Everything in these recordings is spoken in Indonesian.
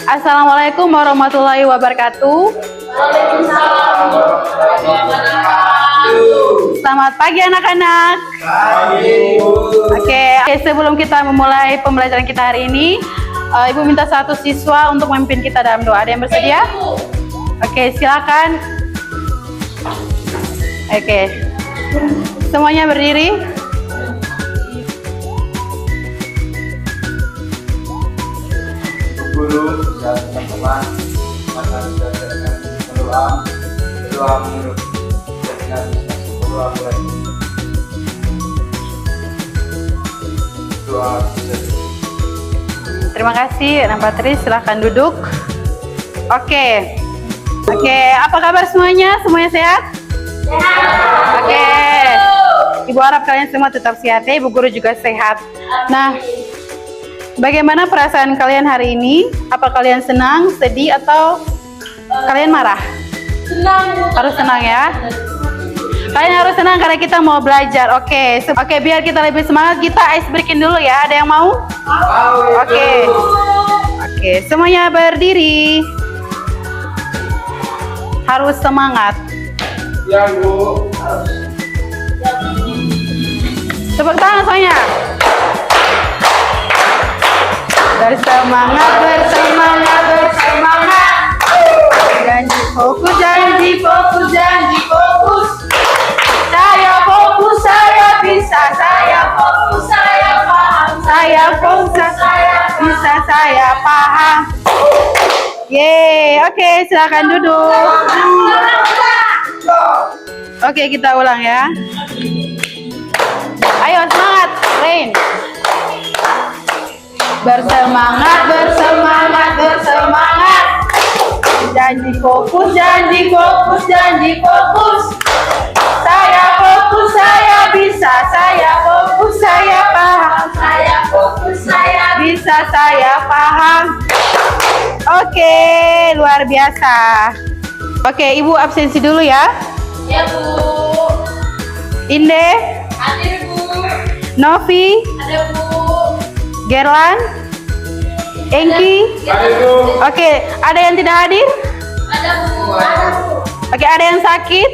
Assalamualaikum warahmatullahi wabarakatuh. Waalaikumsalam warahmatullahi wabarakatuh. Selamat pagi anak-anak. Oke, sebelum kita memulai pembelajaran kita hari ini, Ibu minta satu siswa untuk memimpin kita dalam doa. Ada yang bersedia? Oke, silakan. Oke, semuanya berdiri. Guru dan teman-teman, maka berdasarkan berdoa menurut dengan berdoa mulai doa. Terima kasih, Anak Patris. Silahkan duduk. Oke, apa kabar semuanya? Semuanya sehat? Oke, Ibu harap kalian semua tetap sehat ya. Ibu guru juga sehat. Nah, bagaimana perasaan kalian hari ini? Apa kalian senang, sedih, atau kalian marah? Senang. Harus senang ya. Kalian harus senang karena kita mau belajar. Oke, biar kita lebih semangat, kita ice breaking dulu ya. Ada yang mau? Oke, semuanya berdiri. Harus semangat. Ya Bu, harus. Tepuk tangan semuanya. Bersemangat, bersemangat, bersemangat. Janji fokus, janji fokus, janji fokus. Saya fokus, saya bisa, saya fokus, saya paham. Saya fokus, saya bisa, saya paham. Yeay, oke, silakan duduk. Oke, kita ulang ya. Ayo semangat, Rain. Bersemangat, bersemangat, bersemangat. Janji fokus, janji fokus, janji fokus. Saya fokus, saya bisa, saya fokus, saya paham. Saya fokus, saya Bisa, saya paham. Oke, luar biasa. Oke, Ibu absensi dulu ya. ya Bu. Inde, Hadir Bu. Novi, Ada Bu. Gerlan, Engki. Oke, ada yang tidak hadir? Ada Bu. Oke, ada yang sakit?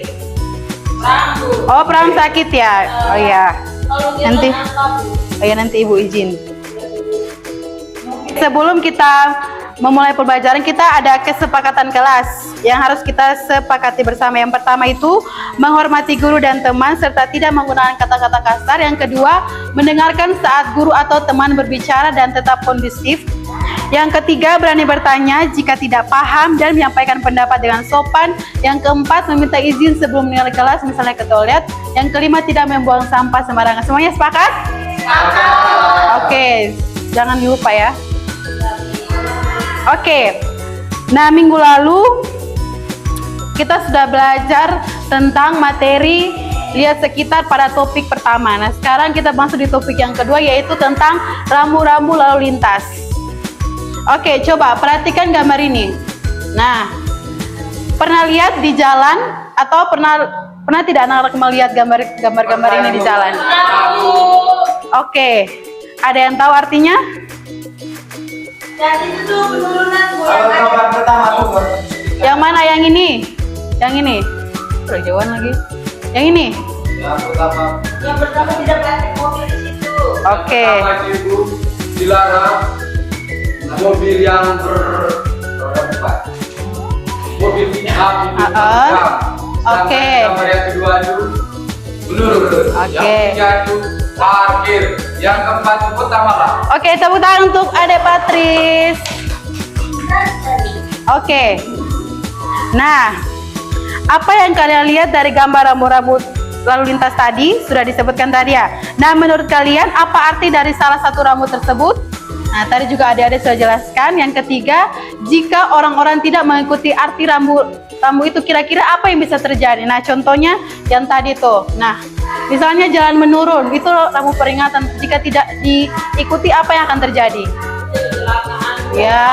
Rambu. Oh, Pram sakit ya? Oh iya. Kalau dia Nanti. angkat, Bu. Oh ya, nanti Ibu izin. Sebelum kita memulai pembelajaran, kita ada kesepakatan kelas yang harus kita sepakati bersama. Yang pertama itu menghormati guru dan teman serta tidak menggunakan kata-kata kasar. Yang kedua, mendengarkan saat guru atau teman berbicara dan tetap kondusif. Yang ketiga, berani bertanya jika tidak paham dan menyampaikan pendapat dengan sopan. Yang keempat, meminta izin sebelum meninggalkan kelas, misalnya ke toilet. Yang kelima, tidak membuang sampah sembarangan. Semuanya sepakat? Oke, jangan lupa ya. Oke, nah minggu lalu kita sudah belajar tentang materi lihat sekitar pada topik pertama. Nah sekarang kita masuk di topik yang kedua, yaitu tentang rambu-rambu lalu lintas. Oke, coba perhatikan gambar ini. Nah, pernah lihat di jalan atau pernah tidak anak-anak melihat gambar-gambar ini di jalan? Oke, ada yang tahu artinya? Dan itu tuh penurunan Bu. Kalau gambar pertama tuh, Yang mana? Yang ini? Yang ini? Udah jauhan lagi. Yang ini? yang pertama. Yang pertama tidak plastik mobil di situ. Oke. Pertama itu dilarang mobil yang beroda empat. Mobil pick-up itu Oke. Gambar yang kedua itu menurun. Oke. Yang ketiga itu parkir. Yang keempat itu pertama. Oke, tepuk tangan untuk Ade Patris. Oke. Nah, apa yang kalian lihat dari gambar rambu-rambu lalu lintas tadi sudah disebutkan tadi ya. Nah, menurut kalian apa arti dari salah satu rambu tersebut? Nah, tadi juga adik-adik sudah jelaskan. Yang ketiga, jika orang-orang tidak mengikuti arti rambu itu, kira-kira apa yang bisa terjadi? Nah, contohnya yang tadi tuh. Nah, misalnya jalan menurun, itu rambu peringatan. Jika tidak diikuti, apa yang akan terjadi? Ya,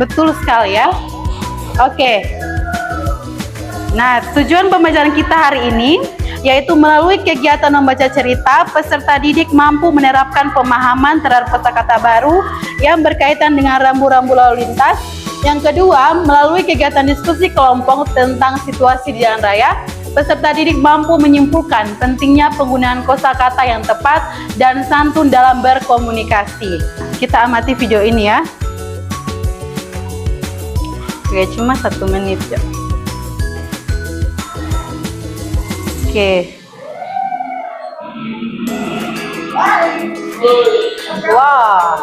betul sekali ya. Oke. Nah, tujuan pembelajaran kita hari ini yaitu melalui kegiatan membaca cerita, peserta didik mampu menerapkan pemahaman terhadap kosakata baru yang berkaitan dengan rambu-rambu lalu lintas. Yang kedua, melalui kegiatan diskusi kelompok tentang situasi di jalan raya, peserta didik mampu menyimpulkan pentingnya penggunaan kosakata yang tepat dan santun dalam berkomunikasi. Kita amati video ini ya. Oke, cuma 1 menit ya. Oke. Wah,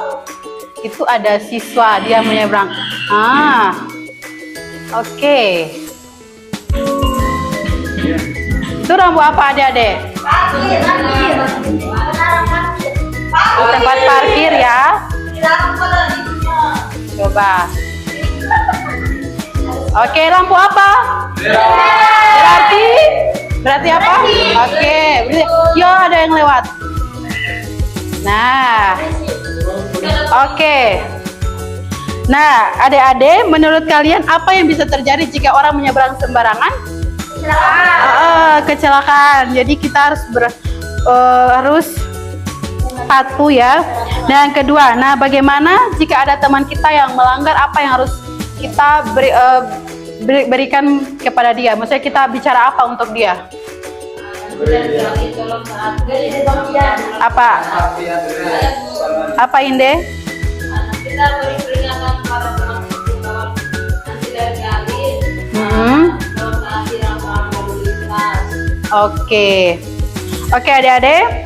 itu ada siswa dia menyeberang. Oke. Itu rambu apa adik-adik? Parkir. Di tempat parkir ya. Coba. Oke, lampu apa? Berarti apa? Oke, yo ada yang lewat. Nah, oke. Nah, adik-adik, menurut kalian apa yang bisa terjadi jika orang menyeberang sembarangan? Kecelakaan. Jadi kita harus patuh ya. Nah, yang kedua, nah bagaimana jika ada teman kita yang melanggar, apa yang harus kita berikan kepada dia? Maksudnya kita bicara apa untuk dia? Apa? Apa Inde? Kita beri peringatan kepada teman-teman kalau nanti dari alih kalau nanti rambu lalu lintas. Oke, adik-adik.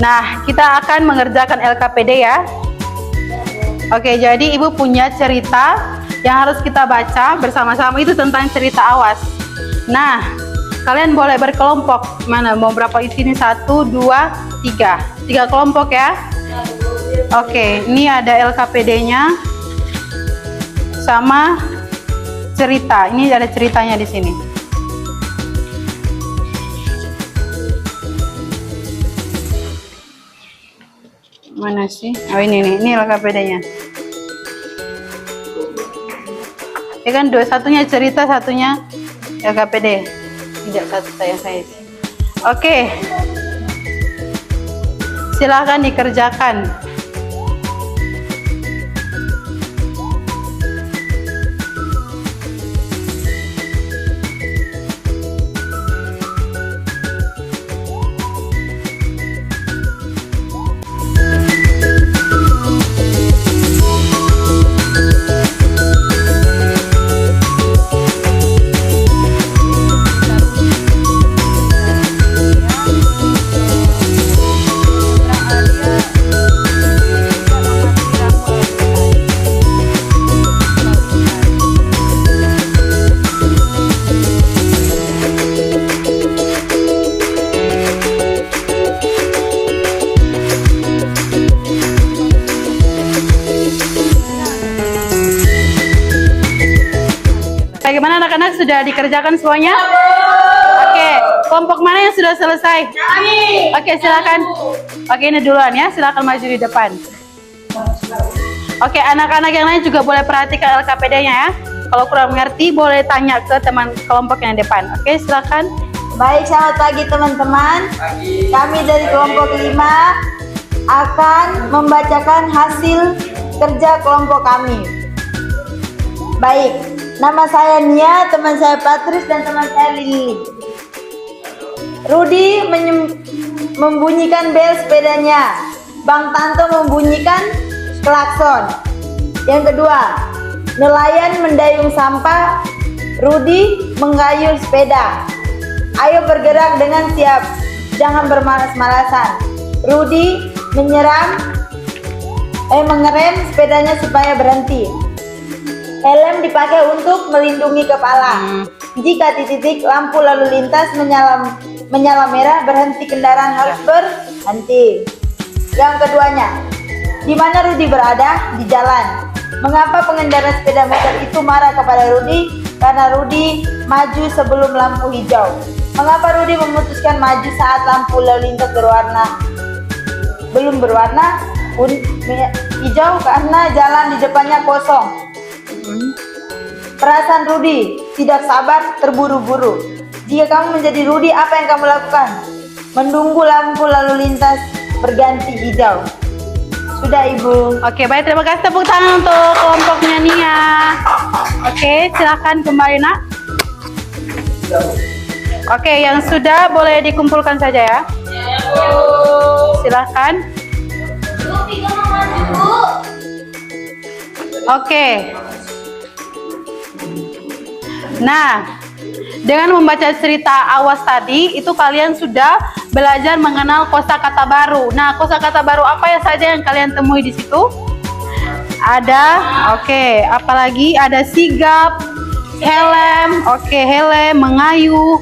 Nah, kita akan mengerjakan LKPD ya. Oke, jadi ibu punya cerita yang harus kita baca bersama-sama, itu tentang cerita awas. Nah, kalian boleh berkelompok. Mana mau berapa di sini? 1, 2, 3. 3 kelompok ya. Oke, ini ada LKPD-nya sama cerita. Ini ada ceritanya di sini. Mana sih? Oh ini nih, ini LKPD-nya. Ya kan, satunya cerita, satunya LKPD. Tidak, satu saya. Oke. Silahkan dikerjakan. Bagaimana anak-anak, sudah dikerjakan semuanya? Oke, kelompok mana yang sudah selesai? Oke, silakan. Oke, ini duluan ya, silakan maju di depan. Oke, anak-anak yang lain juga boleh perhatikan LKPD-nya ya. Kalau kurang mengerti boleh tanya ke teman kelompok yang di depan. Oke, silakan. Baik, selamat pagi teman-teman. Kami dari kelompok 5 akan membacakan hasil kerja kelompok kami. Baik, nama saya Nia, teman saya Patris, dan teman saya Lili. Rudi membunyikan bel sepedanya. Bang Tanto membunyikan klakson. Yang kedua, nelayan mendayung sampah. Rudi menggayuh sepeda. Ayo bergerak dengan siap, jangan bermalas-malasan. Rudi mengerem sepedanya supaya berhenti. Helm dipakai untuk melindungi kepala. Jika titik lampu lalu lintas menyala merah, berhenti, kendaraan harus berhenti. Yang keduanya, di mana Rudi berada? Di jalan. Mengapa pengendara sepeda motor itu marah kepada Rudi? Karena Rudi maju sebelum lampu hijau. Mengapa Rudi memutuskan maju saat lampu lalu lintas belum berwarna hijau? Karena jalan di depannya kosong. Perasaan Rudi tidak sabar, terburu-buru. Jika kamu menjadi Rudy, apa yang kamu lakukan? Menunggu lampu lalu lintas berganti hijau. Sudah, Ibu. Oke, baik, terima kasih, tepuk tangan untuk kelompoknya Nia. Oke, silakan kembali, Nak. Oke, yang sudah boleh dikumpulkan saja ya. Silakan. Bu, Vika mau maju, Bu. Oke. Nah, dengan membaca cerita Awas tadi, itu kalian sudah belajar mengenal kosakata baru. Nah, kosakata baru apa ya saja yang kalian temui di situ? Ada, oke, apalagi ada sigap, helm, oke, helm, mengayu,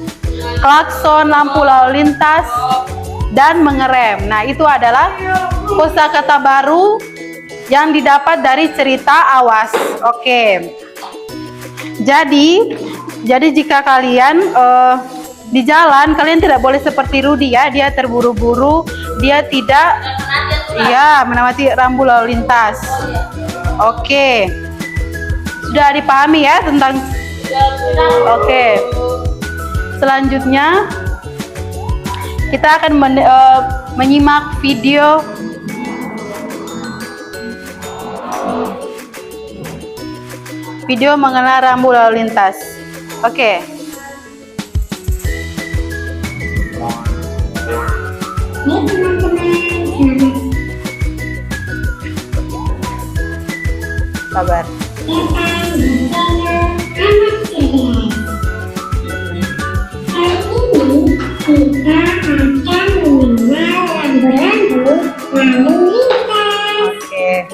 klakson, lampu lalu lintas, dan mengerem. Nah, itu adalah kosakata baru yang didapat dari cerita Awas. Oke. Jadi jika kalian di jalan, kalian tidak boleh seperti Rudy ya. Dia terburu-buru, dia tidak menamati rambu lalu lintas. Oke. Sudah dipahami ya tentang. Oke. Selanjutnya kita akan menyimak video mengenal rambu lalu lintas. Oke. Sabar. Oke.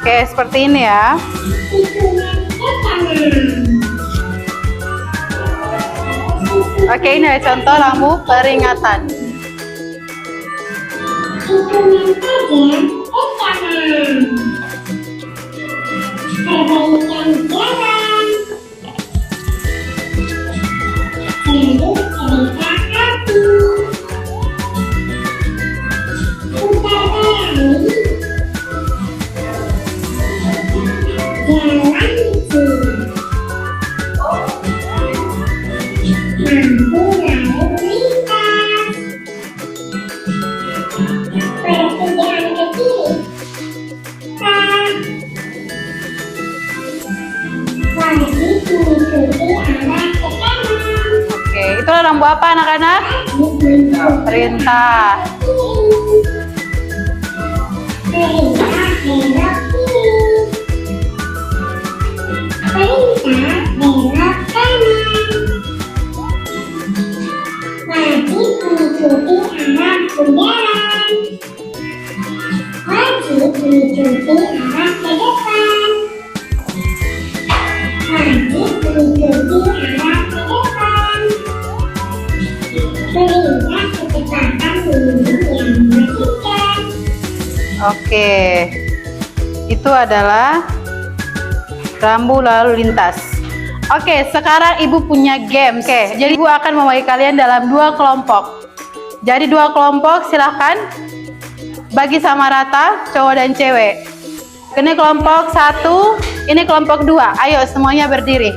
Oke, seperti ini ya. Oke, ini ada contoh lampu peringatan. Oke, itulah lampu apa anak-anak? Perintah. Oke, itu adalah rambu lalu lintas. Oke, sekarang Ibu punya game. Oke, jadi Ibu akan membagi kalian dalam 2 kelompok. Jadi 2 kelompok, silahkan bagi sama rata cowok dan cewek. Ini kelompok 1, ini kelompok 2. Ayo semuanya berdiri.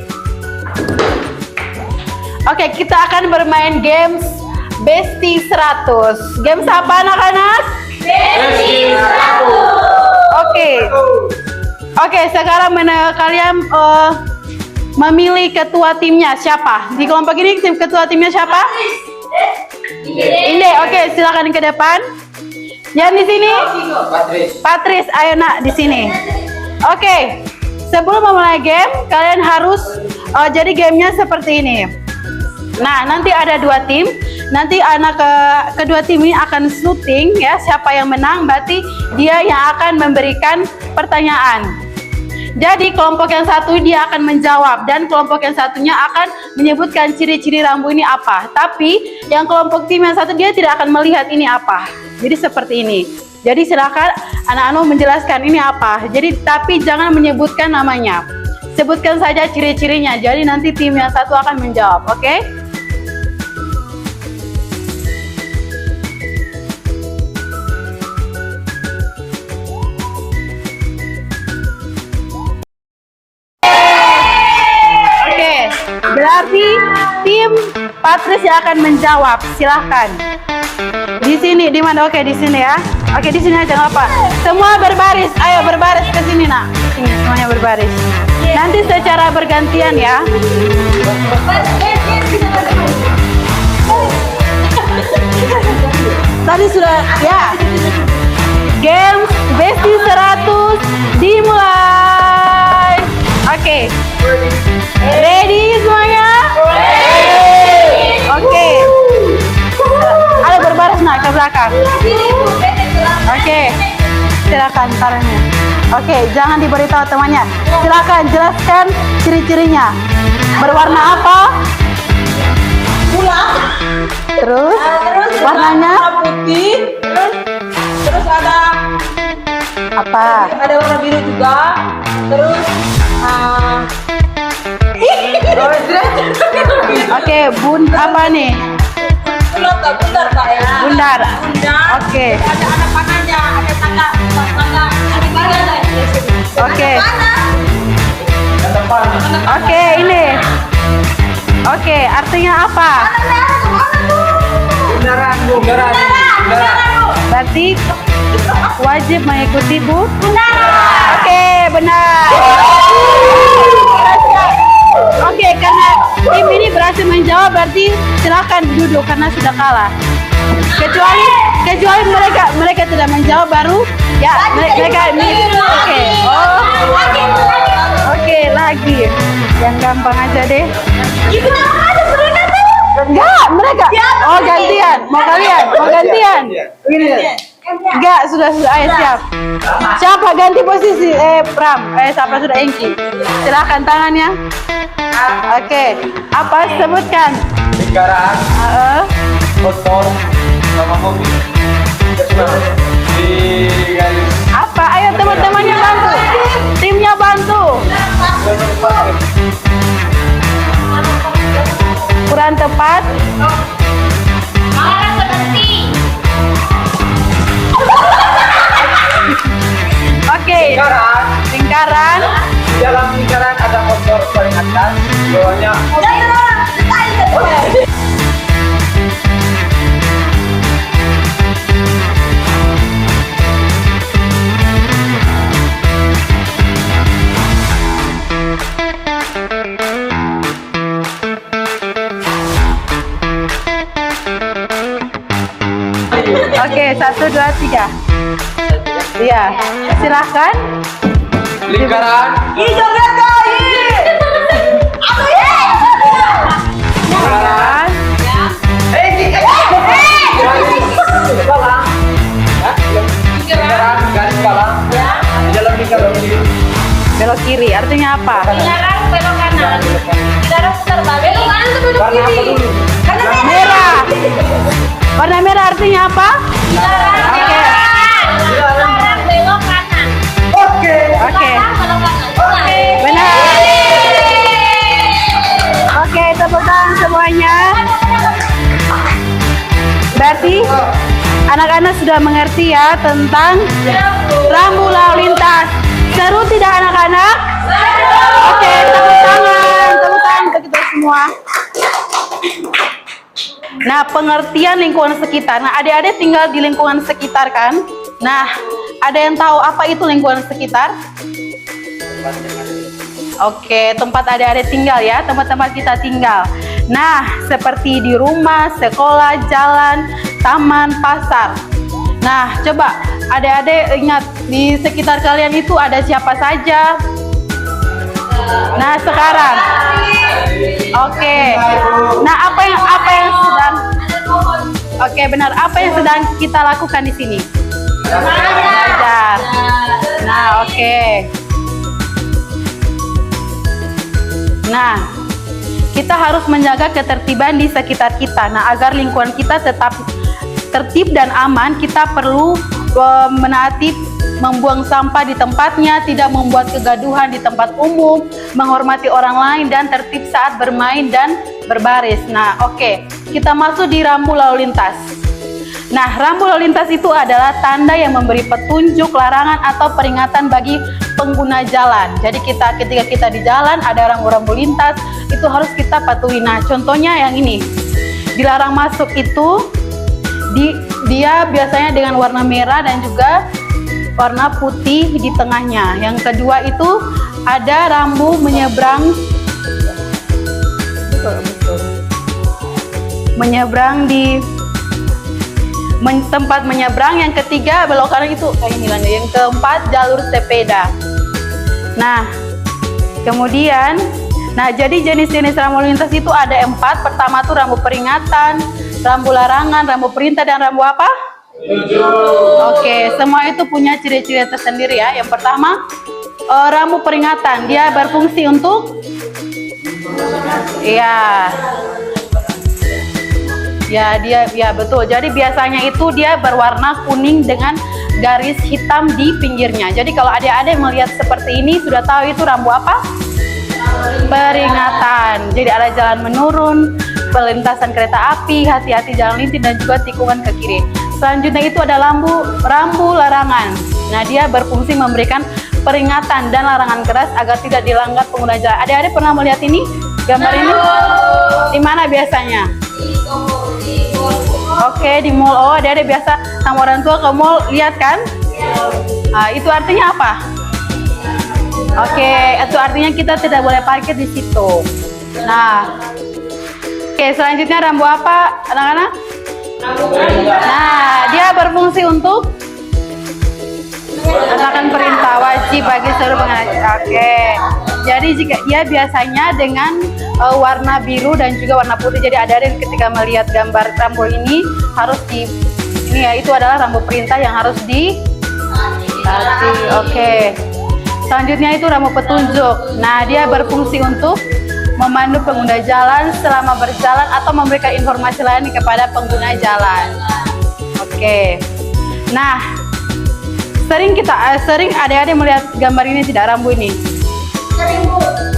Oke, kita akan bermain games Besti 100. Games apa anak-anak? Besti 100. Oke, sekarang kalian memilih ketua timnya siapa? Di kelompok ini ketua timnya siapa? Inde. Oke, silakan ke depan. Yang di sini? Patris, ayo nak di sini. Oke, sebelum memulai game, kalian harus jadi gamenya seperti ini. Nah, nanti ada 2 tim. Nanti kedua tim ini akan syuting ya. Siapa yang menang berarti dia yang akan memberikan pertanyaan. Jadi kelompok yang satu dia akan menjawab dan kelompok yang satunya akan menyebutkan ciri-ciri rambu ini apa. Tapi yang kelompok tim yang satu dia tidak akan melihat ini apa. Jadi seperti ini. Jadi silakan anak-anak menjelaskan ini apa. Jadi tapi jangan menyebutkan namanya. Sebutkan saja ciri-cirinya. Jadi nanti tim yang satu akan menjawab, oke? Berarti tim Patris yang akan menjawab. Silahkan. Di sini, di mana? Oke, di sini ya. Oke, di sini aja nggak apa. Semua berbaris. Ayo berbaris ke sini, nak. Sini semuanya berbaris. Nanti secara bergantian ya. Tadi sudah ya. Games Besti 100 dimulai. Oke. Ready semuanya? Oke. Ayo berbaris nak ke belakang. Oke. Silakan taruhnya. Oke, jangan diberitahu temannya. Silakan jelaskan ciri-cirinya. Berwarna apa? Pulang. Terus warnanya Warna putih. Terus ada apa? warna biru juga. Terus Oke, bun apa nih? bundar Kak ya. Bundar. Bundar. Oke. Ada anak panahnya, ada tangga, ada panah. Oke. Ke depan. Oke, ini. Oke, artinya apa? Bundaran, bundaran. Berarti wajib mengikuti Oke, benar. Oke, karena tim ini berhasil menjawab, berarti silakan duduk karena sudah kalah. Kecuali mereka tidak menjawab baru ya mereka ini. Oke. Oh. Oke, lagi. Yang gampang aja deh. Enggak, mereka. Oh, gantian. Mau kalian? Mau gantian? Enggak, sudah ayo siap. Siapa ganti posisi? Pram. Siapa sudah Engki? Silakan tangannya. Oke. Apa sebutkan? Lingkaran, motor, sama mobil. Di garis. Apa? Ayo teman-temannya bantu. Timnya bantu. Kurang tepat. Marah berhenti. Oke. Lingkaran. Di dalam lingkaran ada motor paling atas, bawahnya Oke, 1, 2, 3. Iya, silahkan. lingkaran, Lingkaran. lingkaran, garis kalang. Di dalam lingkaran ini Belok kiri, artinya apa? Dilarang belok kanan. Dilarang putar balik. Belok kanan atau belok warna apa kiri? dulu? Merah. Warna merah artinya apa? Dilarang. Oke. Dilarang belok kanan. Oke. Oke. Dilarang belok kanan. Benar. Oke, tepuk tangan semuanya. Berarti anak-anak sudah mengerti ya tentang rambu lalu lintas. Seru tidak anak-anak? Oke, tepuk tangan untuk kita semua. Nah, pengertian lingkungan sekitar. Nah, adik-adik tinggal di lingkungan sekitar kan? Nah, ada yang tahu apa itu lingkungan sekitar? Oke, tempat adik-adik tinggal ya, tempat-tempat kita tinggal. Nah, seperti di rumah, sekolah, jalan, taman, pasar. Nah, coba adik-adik ingat di sekitar kalian itu ada siapa saja? Nah, sekarang. Oke. Nah, apa yang sedang Oke, benar. Apa yang sedang kita lakukan di sini? Belajar. Nah, oke. Nah, kita harus menjaga ketertiban di sekitar kita. Nah, agar lingkungan kita tetap tertib dan aman, kita perlu menaati membuang sampah di tempatnya, tidak membuat kegaduhan di tempat umum, menghormati orang lain, dan tertib saat bermain dan berbaris. Nah, oke. Kita masuk di rambu lalu lintas. Nah, rambu lalu lintas itu adalah tanda yang memberi petunjuk, larangan, atau peringatan bagi pengguna jalan. Jadi ketika kita di jalan ada rambu-rambu lintas, itu harus kita patuhi. Nah, contohnya yang ini. Dilarang masuk itu dia biasanya dengan warna merah dan juga warna putih di tengahnya. Yang kedua itu ada rambu menyeberang. Menyeberang di tempat menyeberang. Yang ketiga belok kanan itu kayak ini. Yang keempat jalur sepeda. Nah, kemudian jadi jenis-jenis rambu lintas itu ada 4. Pertama tuh rambu peringatan, rambu larangan, rambu perintah, dan rambu apa? Oke, semua itu punya ciri-ciri tersendiri ya. Yang pertama rambu peringatan, dia berfungsi untuk dia betul. Jadi biasanya itu dia berwarna kuning dengan garis hitam di pinggirnya. Jadi kalau adik-adik melihat seperti ini sudah tahu itu rambu apa? Peringatan. Jadi ada jalan menurun, perlintasan kereta api, hati-hati jalan licin, dan juga tikungan ke kiri. Selanjutnya itu ada rambu larangan. Nah, dia berfungsi memberikan peringatan dan larangan keras agar tidak dilanggar pengguna jalan. Adik-adik pernah melihat ini? Gambar ini? Di mana biasanya? Oke, di mall. Oh, adik-adik biasa sama orang tua ke mall, lihat kan? Nah, itu artinya apa? Oke, itu artinya kita tidak boleh parkir di situ. Nah, oke, selanjutnya rambu apa, anak-anak? Nah, dia berfungsi untuk melaksanakan perintah wajib bagi seluruh pengendara. Oke, jadi jika dia biasanya dengan warna biru dan juga warna putih. Jadi adik-adik ketika melihat gambar rambu ini harus itu adalah rambu perintah yang harus ditaati. Oke. Selanjutnya itu rambu petunjuk. Nah, dia berfungsi untuk memandu pengguna jalan selama berjalan atau memberikan informasi lain kepada pengguna jalan. Oke. Nah, sering adik-adik melihat gambar ini tidak, rambu ini?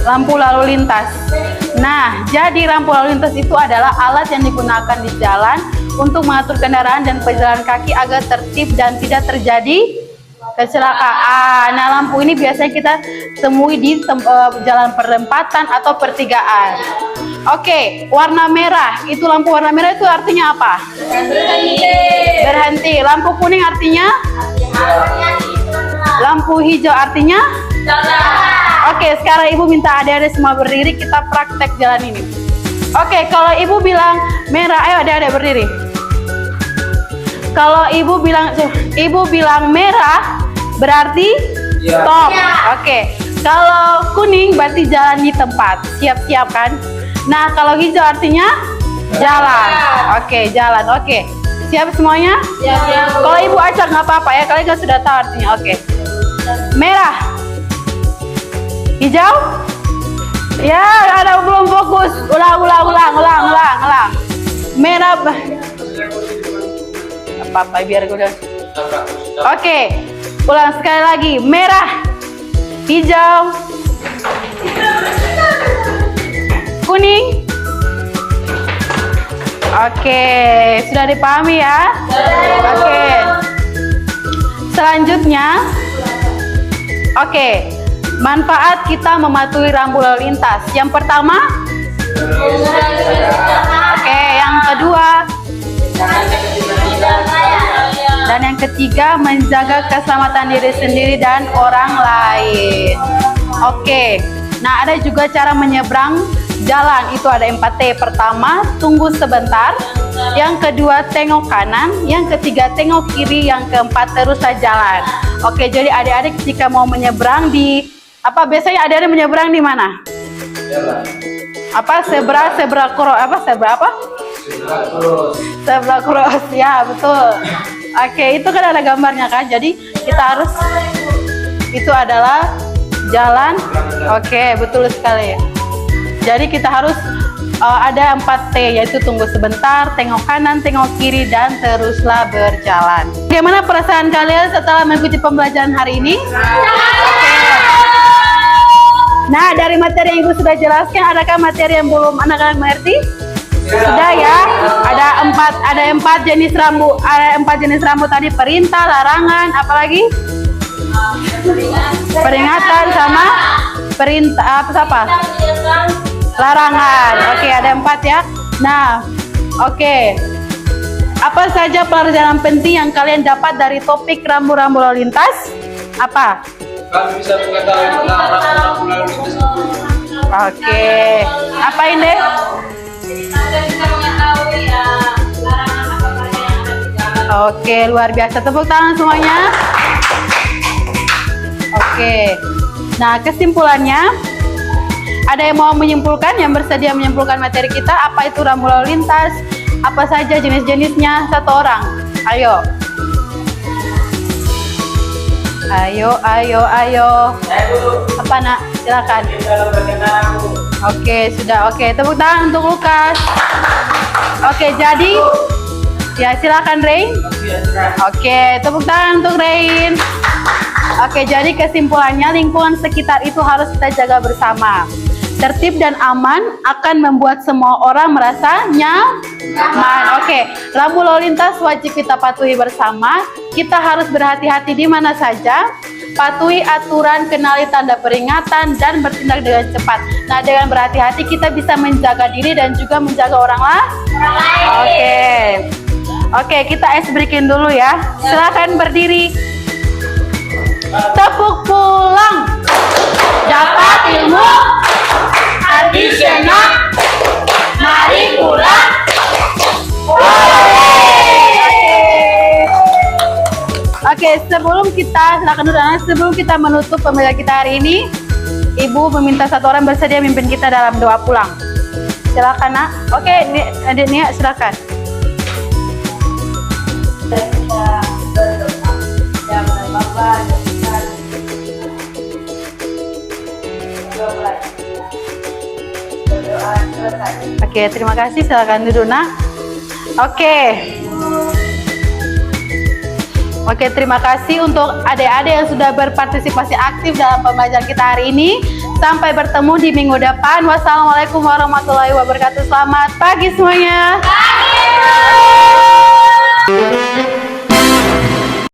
Lampu lalu lintas. Nah, jadi lampu lalu lintas itu adalah alat yang digunakan di jalan untuk mengatur kendaraan dan pejalan kaki agar tertib dan tidak terjadi kecelakaan. Nah, lampu ini biasanya kita temui di jalan perempatan atau pertigaan. Oke, warna merah. Itu lampu warna merah itu artinya apa? Berhenti. Lampu kuning artinya? Lampu hijau artinya? Oke, sekarang ibu minta adik-adik semua berdiri, kita praktek jalan ini. Oke, kalau ibu bilang merah, ayo adik-adik berdiri. Kalau ibu bilang merah, berarti stop. Oke. Kalau kuning berarti jalan di tempat. Siap-siap kan? Nah, kalau hijau artinya jalan. Oke, jalan. Oke. Siap semuanya? Siap. Kalau ibu acak nggak apa-apa ya, kalian kan sudah tahu artinya. Oke. Merah. Hijau? Ya, ada belum fokus. Ulang. Merah. Apa biar gue udah. Oke. Ulang sekali lagi. Merah. Hijau. Kuning. Oke, sudah dipahami ya? Oke. Selanjutnya, oke, manfaat kita mematuhi rambu lalu lintas. Yang pertama, oke, yang kedua, dan yang ketiga, menjaga keselamatan diri sendiri dan orang lain. Oke, nah ada juga cara menyeberang jalan, itu ada 4T. Pertama, tunggu sebentar. Yang kedua, tengok kanan. Yang ketiga, tengok kiri. Yang keempat, teruslah jalan. Oke, jadi adik-adik jika mau menyeberang biasanya adik-adik menyeberang di mana? Zebra cross. Ya, betul. Oke, itu kan ada gambarnya kan. Jadi kita harus, itu adalah jalan. Oke, betul sekali. Jadi kita harus ada 4T, yaitu tunggu sebentar, tengok kanan, tengok kiri, dan teruslah berjalan. Bagaimana perasaan kalian setelah mengikuti pembelajaran hari ini? Nah, dari materi yang Ibu sudah jelaskan, adakah materi yang belum anak-anak mengerti? Sudah ya. Ada empat jenis rambu. Ada 4 jenis rambu tadi: perintah, larangan, apalagi? Peringatan sama perintah apa? Larangan. Oke, ada 4 ya. Nah, oke. Apa saja pelajaran penting yang kalian dapat dari topik rambu-rambu lalu lintas? Apa? Kami bisa mengetahui tentang rambu-rambu lalu lintas. Oke. Apa ini? Anda bisa mengetahui larangan apa saja yang ada di jalan. Oke, luar biasa. Tepuk tangan semuanya. Oke. Nah, kesimpulannya, ada yang mau menyimpulkan, yang bersedia menyimpulkan materi kita? Apa itu rambu lalu lintas? Apa saja jenis-jenisnya? 1 orang. Ayo. Ayo. Apa nak? Silakan. Oke, sudah. Oke, tepuk tangan untuk Lukas. Oke, jadi ya silakan Rain. Oke, tepuk tangan untuk Rain. Oke, jadi kesimpulannya lingkungan sekitar itu harus kita jaga bersama. Tertib dan aman akan membuat semua orang merasa nyaman. Oke, rambu lalu lintas wajib kita patuhi bersama. Kita harus berhati-hati di mana saja. Patuhi aturan, kenali tanda peringatan, dan bertindak dengan cepat. Nah, dengan berhati-hati kita bisa menjaga diri dan juga menjaga orang lain. Oke, kita ice breaking dulu ya. Silakan berdiri. Tepuk pulang. Dapat ilmu habis senang. Mari pulang. Oke, sebelum kita silakan dulu anak, sebelum kita menutup pembelajaran kita hari ini, Ibu meminta 1 orang bersedia memimpin kita dalam doa pulang. Silakan nak. Oke, adik Nia silakan. Oke, terima kasih. Silakan duduk nak. Oke, terima kasih untuk adik-adik yang sudah berpartisipasi aktif dalam pembelajaran kita hari ini. Sampai bertemu di minggu depan. Wassalamualaikum warahmatullahi wabarakatuh. Selamat pagi semuanya. Pagi.